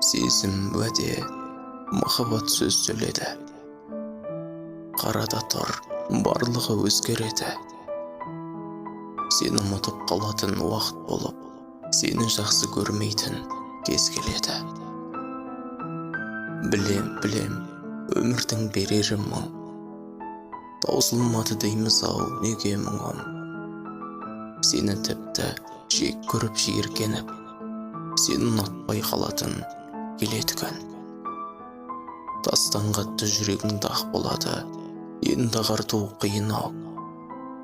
Сезім уәде, махаббат сөз сөйледі. Қарада тұр, барлығы өзгереді. Сені ұмытып қалатын уақыт болып, сені жақсы көрмейтін кез келеді. Білем, өмірдің берері мұң. Таусылмады дейміз-ау, неге мұңым? Сені тіпті жек көріп жиіркеніп, сені ұнатпай қалатын келеді күн. Тастан қатты жүрегің дақ болады, енді ағарту қиын-ау,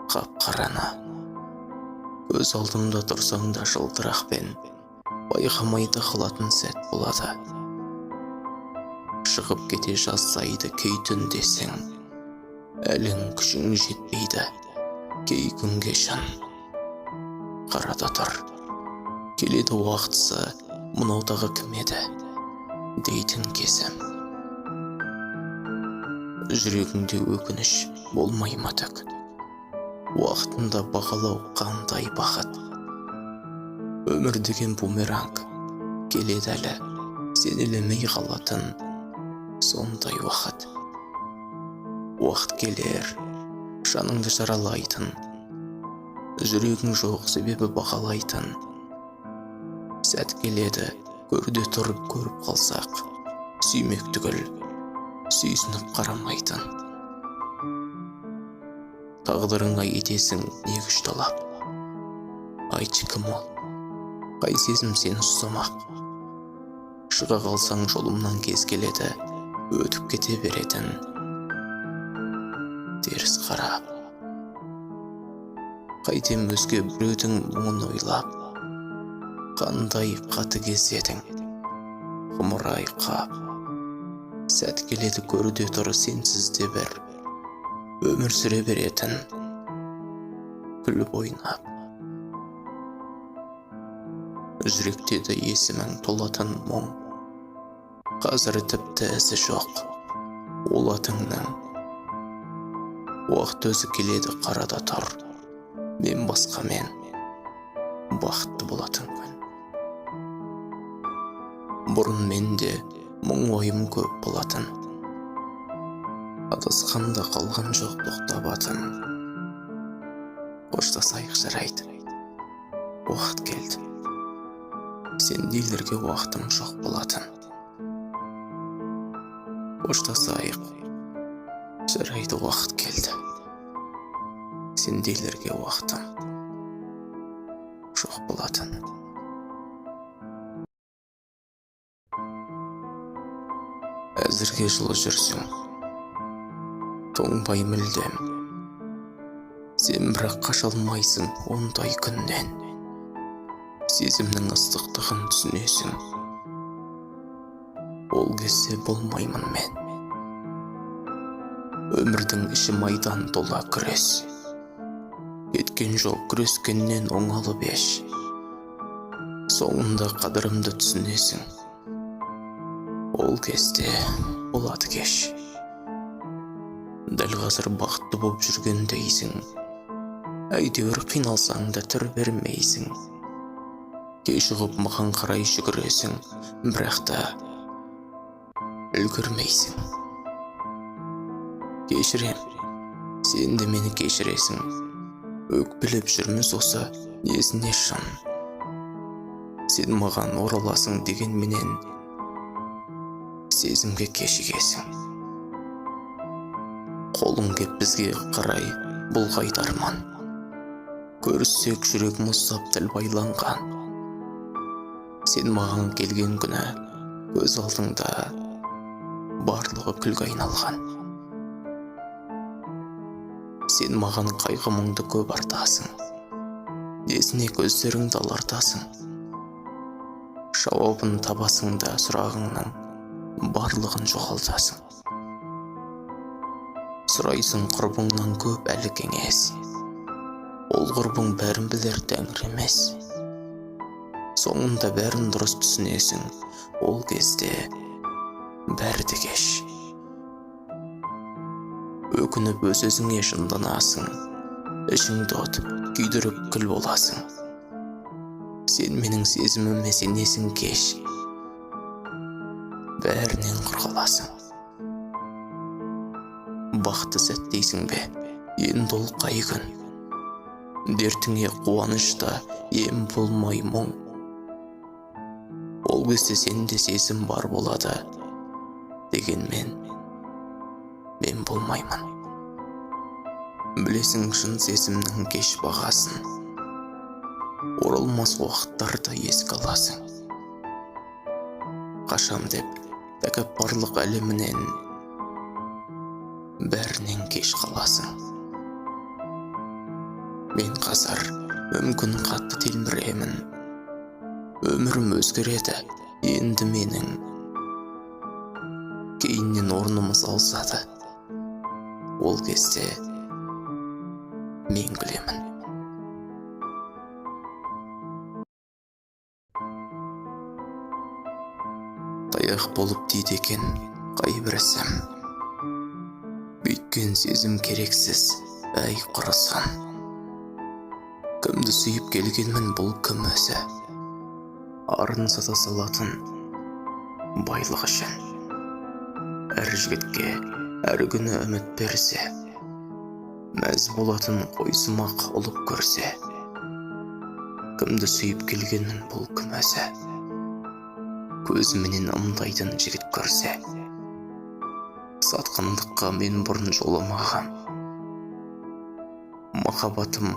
қап-қараны. Көз алдымда тұрсаң да жылтырақпен, байқамайды қалатын сәт болады. Шығып кете жазсайды кей түн десең, әлің күшің жетпейді кей күнге шын. Қарада тұр, келеді уақытысы, мынаудағы кім еді дейтін кезім. Жүрегіңде өкініш болмай ма түк? Уақытында бағалау қандай бақыт. Өмір деген бумеранг, келеді әлі, сен елемей қалатын сондай уақыт. Уақыт келер, жаныңды жаралайтын, жүрегің жоқ себебі бағалайтын. Сәт келеді, көрде тұрып көріп қалсақ, сүймек түгіл, сүйсініп қарамайтын. Тағдырыңа етесің не күш талап? Айтшы кім ол? Қай сезім сені ұстамақ? Шыға қалсаң жолымнан кез келеді, өтіп кете беретін теріс қарап. Қайтем өзге біреудің мұңын ойлап, қандай қаты кезедің, ғұмыр-ай қап. Сәт келеді көрде тұр сенсіз де бір, өмір сүре беретін, күліп ойнап. Жүректеді есімің толатын мұң, қазір тіпті ізі жоқ ол атыңның. Уақыт өзі келеді қарада тұр, мен басқамен бақытты болатын күн. Бұрын менде мұң ойым көп болатын, адасқанда қалған жоқ тоқтабатын. Қоштасайық жарайды, уақыт келді, сендейлерге уақытым жоқ болатын. Қоштасайық жарайды, уақыт келді, сендейлерге уақытым жоқ болатын. Әзірге жылы жүрсің, тоңбай мүлдем, сен бірақ қаша алмайсың ондай күннен. Сезімнің ыстықтығын түсінесің, ол кезде болмаймын мен. Өмірдің іші майдан тола күрес, кеткен жоқ күрескеннен оңалып еш. Соңында қадірімді түсінесің, ол кезде болады кеш. Дәл қазір бақытты боп жүргендейсің, әйтеуір қиналсаң да түр бермейсің. Кешігіп маған қарай жүгіресің, бірақ та үлгірмейсің. Кешірем, сен де мені кешіресің, өкпелеп жүрміз осы несіне шын. Сен маған ораласың деген менен сезімге кешігесің. Қолың кеп бізге қарай бұл қайтарман, көріссек жүрек мұздап тіл байланған. Сен маған келген күні көз алдыңда барлығы күлге айналған. Сен маған қайғы мұңды көп артасың, несіне көздеріңді алартасың. Жауабын табасың да сұрағыңның барлығын жоғалтасың. Сұрайсың құрбыңнан көп әлі кеңес, ол құрбың бәрін білер тәңір емес. Соңында бәрін дұрыс түсінесің, ол кезде бәрі де кеш. Өкініп өз-өзіңе жынданасың, ішіңді от, күйдіріп күл боласың. Сен менің сезіміме сенесің кеш, бәрінен құр қаласың. Бақытты сәт дейсің бе, енді ол қай күн? Дертіңе қуанышта ем болмай мұң. Ол кезде сенде сезім бар болады, дегенмен мен болмаймын. Білесің шын сезімнің кеш бағасын, оралмас уақыттарды еске аласың. Қашам деп тәкаппарлық әлемінен бәрінен кеш қаласың. Мен қазір мүмкін қатты телміремін. Өмірім өзгереді енді менің. Кейіннен орнымыз алсады, ол кезде мен күлемін. Таяқ болып тиді екен қайбір ісім. Бүйткен сезім керексіз, әй құрысын. Кімді сүйіп келгенмін, бұл кім өзі? Арын сата салатын байлық үшін. Әр жігітке әр күні үміт берсе, мәз болатын қойсымақ ұлып көрсе. Кімді сүйіп келгенмін, бұл кім өзі? Көзіменен ымдайтын жігіт көрсе. Сатқындыққа мен бұрын жоламағам. Махаббатым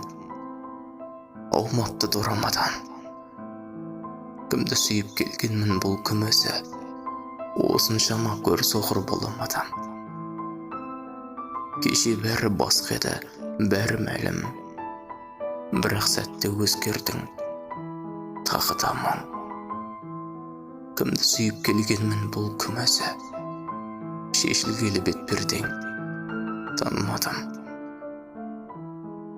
аумапты дорамадан. Кімді сүйіп келгенмін, бұл кім өзі? Осыншама көр соқыр боламадам. Кеше бәрі басқа еді, бәрі мәлім. Бірақ сәтте өзгердің, тағы да мұң. Кімді сүйіп келгенмін, бұл кім өзі? Шешілгелі бетпердең, танымадым.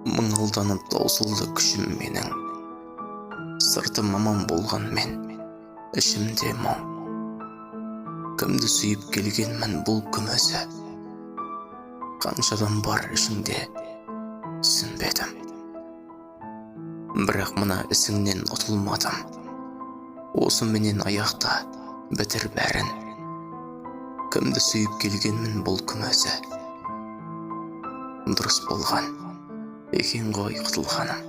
Мың алданып таусылды күшім менің. Сыртым аман болған мен, ішімде мұң. Кімді сүйіп келгенмін, бұл кім өзі? Қаншадан бар ішіңде, түсінбедім. Бірақ мына ісіңнен ұтылмадым. Осы менен аяқта бітір бәрін. Кімді сүйіп келгенмін, бұл кім өзі? Дұрыс болған екен ғой құтылғаным.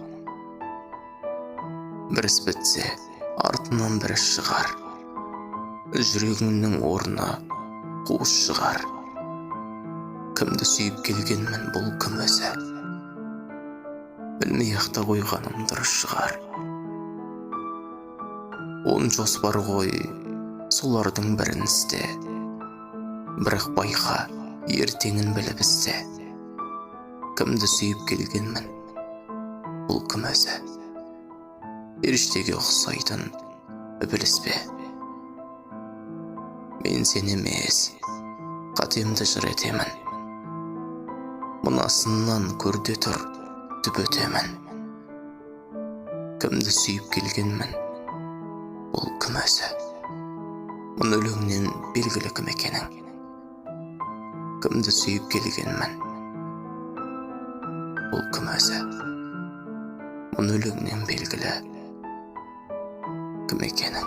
Бір іс бітсе, артынан бір іс шығар. Жүрегіңнің орны қуыс шығар. Кімді сүйіп келгенмін, бұл кім өзі? Білмей ақта қойғаным дұрыс шығар. Он жоспар ғой, солардың бірін істе. Бірақ байқа, ертеңін біліп істе. Кімді сүйіп келгенмін, бұл кім өзі? Періштеге ұқсайтын ібіліс бе? Мен сен емес, қатемді жыр етемін. Мынасынан көрде тұр, түп өтемін. Кімді сүйіп келгенмін, бұл кім өзі? Мұн өлеңнен белгілі кім екенің. Кімді сүйіп келгенмін, бұл кім өзі? Мұн өлеңнен белгілі кім екенің.